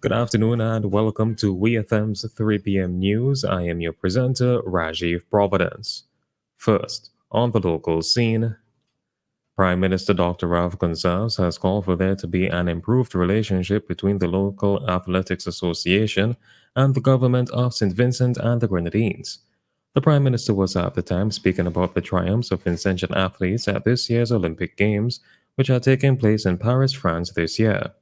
Good afternoon and welcome to WEFM's 3 p.m. news. I am your presenter, Rajiv Providence. First, on the local scene, Prime Minister Dr. Rav Gonsalves has called for there to be an improved relationship between the local athletics association and the government of St. Vincent and the Grenadines. The Prime Minister was at the time speaking about the triumphs of Vincentian athletes at this year's Olympic Games, which are taking place in Paris, France this year.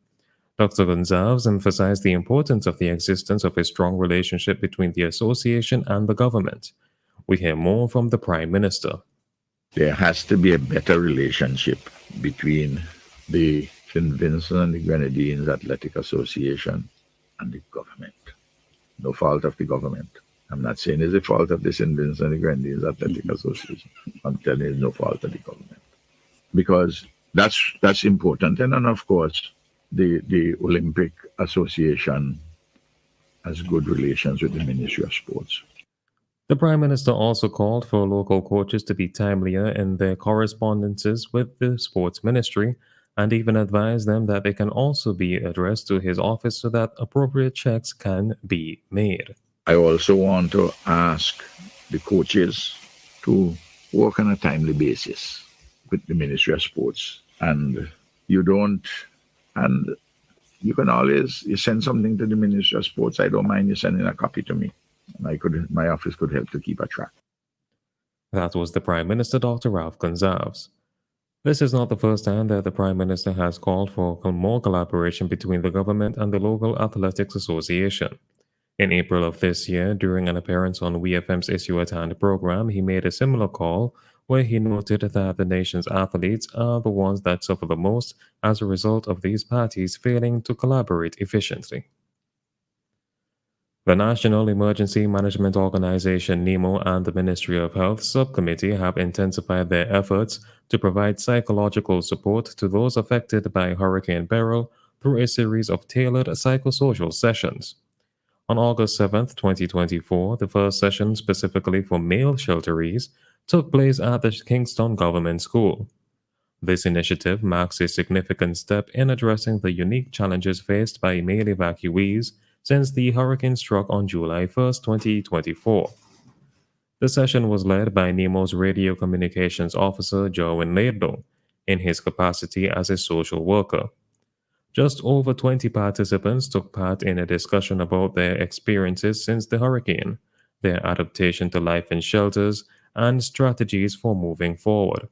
Dr. Gonsalves emphasized the importance of the existence of a strong relationship between the association and the government. We hear more from the Prime Minister. There has to be a better relationship between the St. Vincent and the Grenadines Athletic Association and the government. No fault of the government. I'm not saying it's the fault of the St. Vincent and the Grenadines Athletic Association. I'm telling you it's no fault of the government. Because that's important. And then, of course, the Olympic Association has good relations with the Ministry of Sports. The Prime Minister also called for local coaches to be timelier in their correspondences with the Sports Ministry and even advised them that they can also be addressed to his office so that appropriate checks can be made. I also want to ask the coaches to work on a timely basis with the Ministry of Sports. And you can always send something to the Ministry of Sports. I don't mind you sending a copy to me. My office could help to keep a track. That was the Prime Minister, Dr. Rav Gonsalves. This is not the first time that the Prime Minister has called for more collaboration between the government and the local athletics association. In April of this year, during an appearance on WEFM's Issue at Hand program, he made a similar call where he noted that the nation's athletes are the ones that suffer the most as a result of these parties failing to collaborate efficiently. The National Emergency Management Organization NEMO and the Ministry of Health Subcommittee have intensified their efforts to provide psychological support to those affected by Hurricane Beryl through a series of tailored psychosocial sessions. On August 7, 2024, the first session specifically for male shelterees took place at the Kingston Government School. This initiative marks a significant step in addressing the unique challenges faced by male evacuees since the hurricane struck on July 1, 2024. The session was led by NEMO's radio communications officer, Joan Laidlaw, in his capacity as a social worker. Just over 20 participants took part in a discussion about their experiences since the hurricane, their adaptation to life in shelters, and strategies for moving forward.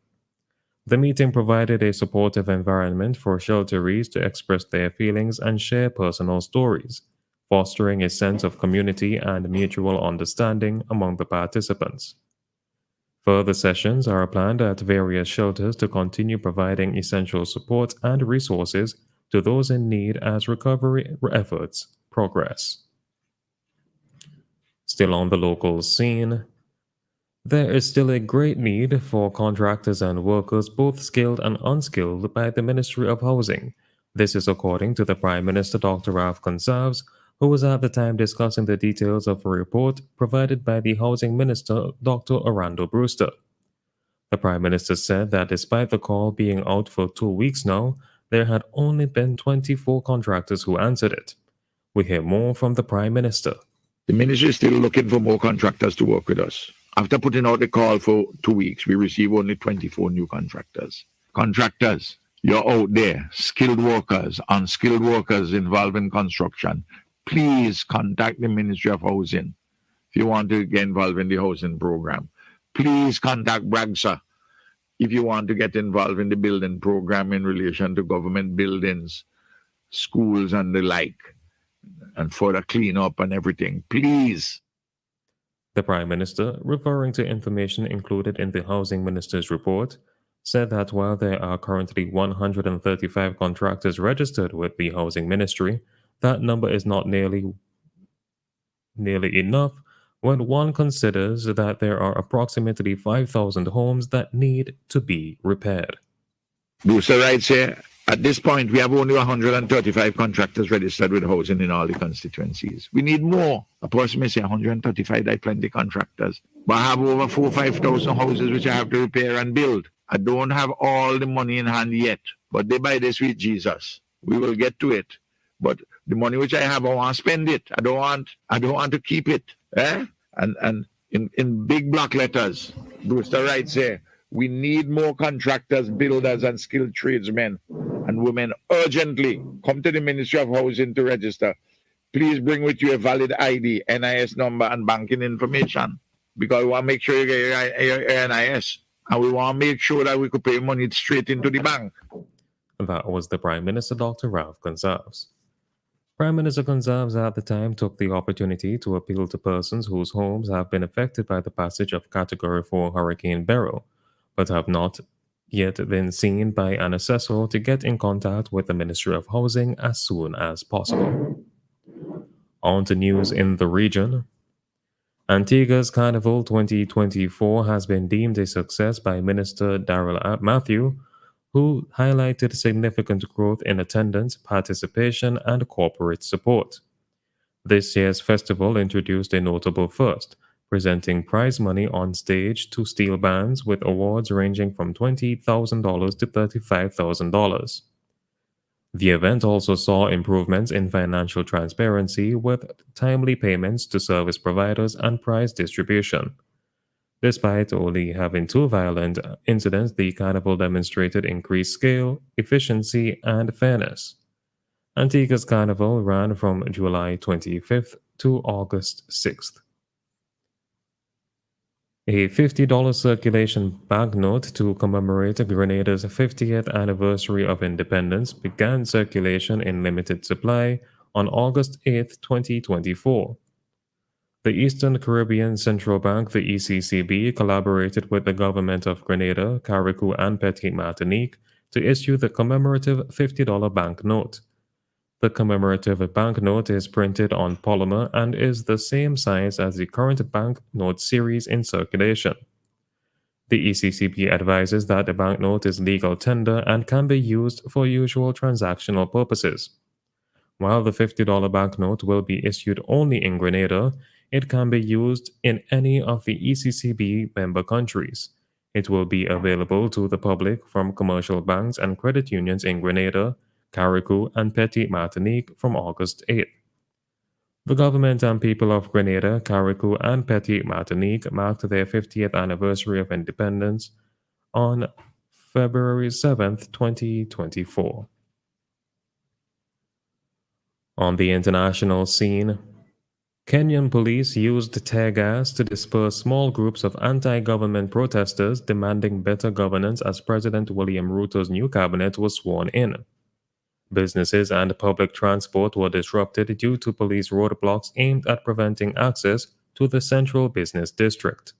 The meeting provided a supportive environment for shelterees to express their feelings and share personal stories, fostering a sense of community and mutual understanding among the participants. Further sessions are planned at various shelters to continue providing essential support and resources to those in need as recovery efforts progress. Still on the local scene, there is still a great need for contractors and workers, both skilled and unskilled, by the Ministry of Housing. This is according to the Prime Minister Dr. Rav Gonsalves, who was at the time discussing the details of a report provided by the Housing Minister Dr. Orlando Brewster. The Prime Minister said that despite the call being out for 2 weeks now, there had only been 24 contractors who answered it. We hear more from the Prime Minister. The ministry is still looking for more contractors to work with us. After putting out the call for 2 weeks, we received only 24 new contractors. Contractors, you're out there, skilled workers, unskilled workers involved in construction. Please contact the Ministry of Housing if you want to get involved in the housing program. Please contact BRAGSA if you want to get involved in the building program in relation to government buildings, schools and the like, and for the cleanup and everything. Please. The Prime Minister, referring to information included in the Housing Minister's report, said that while there are currently 135 contractors registered with the Housing Ministry, that number is not nearly enough when one considers that there are approximately 5,000 homes that need to be repaired. Brewster writes here, at this point, we have only 135 contractors registered with housing in all the constituencies. We need more. A person may say 135, that's plenty contractors. But I have over 4,000 or 5,000 houses which I have to repair and build. I don't have all the money in hand yet, but day by day, sweet Jesus, we will get to it. But the money which I have, I want to spend it. I don't want to keep it. Eh? And in big block letters, Brewster writes here, we need more contractors, builders, and skilled tradesmen and women urgently. Come to the Ministry of Housing to register. Please bring with you a valid ID, NIS number, and banking information. Because we want to make sure you get your NIS. And we want to make sure that we could pay money straight into the bank. That was the Prime Minister, Dr. Ralph Gonsalves. Prime Minister Gonsalves at the time took the opportunity to appeal to persons whose homes have been affected by the passage of Category 4 Hurricane Beryl, but have not yet been seen by an assessor to get in contact with the Ministry of Housing as soon as possible. On to news in the region. Antigua's Carnival 2024 has been deemed a success by Minister Darrell Matthew, who highlighted significant growth in attendance, participation, and corporate support. This year's festival introduced a notable first, presenting prize money on stage to steel bands with awards ranging from $20,000 to $35,000. The event also saw improvements in financial transparency with timely payments to service providers and prize distribution. Despite only having two violent incidents, the carnival demonstrated increased scale, efficiency, and fairness. Antigua's carnival ran from July 25th to August 6th. A $50 circulation banknote to commemorate Grenada's 50th anniversary of independence began circulation in limited supply on August 8, 2024. The Eastern Caribbean Central Bank, the ECCB, collaborated with the government of Grenada, Carriacou, and Petite Martinique to issue the commemorative $50 banknote. The commemorative banknote is printed on polymer and is the same size as the current banknote series in circulation. The ECCB advises that the banknote is legal tender and can be used for usual transactional purposes. While the $50 banknote will be issued only in Grenada, it can be used in any of the ECCB member countries. It will be available to the public from commercial banks and credit unions in Grenada, Carriacou, and Petite Martinique from August 8th. The government and people of Grenada, Carriacou, and Petite Martinique marked their 50th anniversary of independence on February 7th, 2024. On the international scene, Kenyan police used tear gas to disperse small groups of anti-government protesters demanding better governance as President William Ruto's new cabinet was sworn in. Businesses and public transport were disrupted due to police roadblocks aimed at preventing access to the central business district.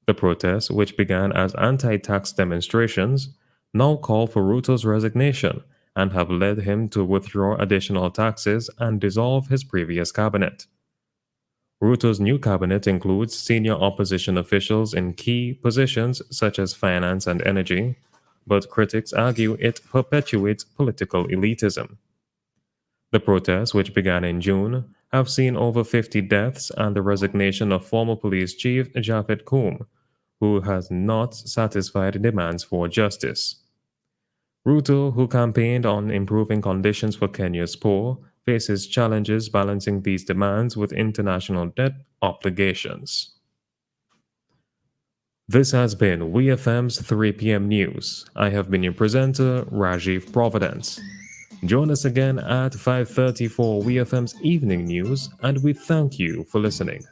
The protests, which began as anti-tax demonstrations, now call for Ruto's resignation and have led him to withdraw additional taxes and dissolve his previous cabinet. Ruto's new cabinet includes senior opposition officials in key positions such as finance and energy, but critics argue it perpetuates political elitism. The protests, which began in June, have seen over 50 deaths and the resignation of former police chief Japhet Koum, who has not satisfied demands for justice. Ruto, who campaigned on improving conditions for Kenya's poor, faces challenges balancing these demands with international debt obligations. This has been WEFM's 3 p.m. News. I have been your presenter, Rajiv Providence. Join us again at 5:30 for WEFM's Evening News, and we thank you for listening.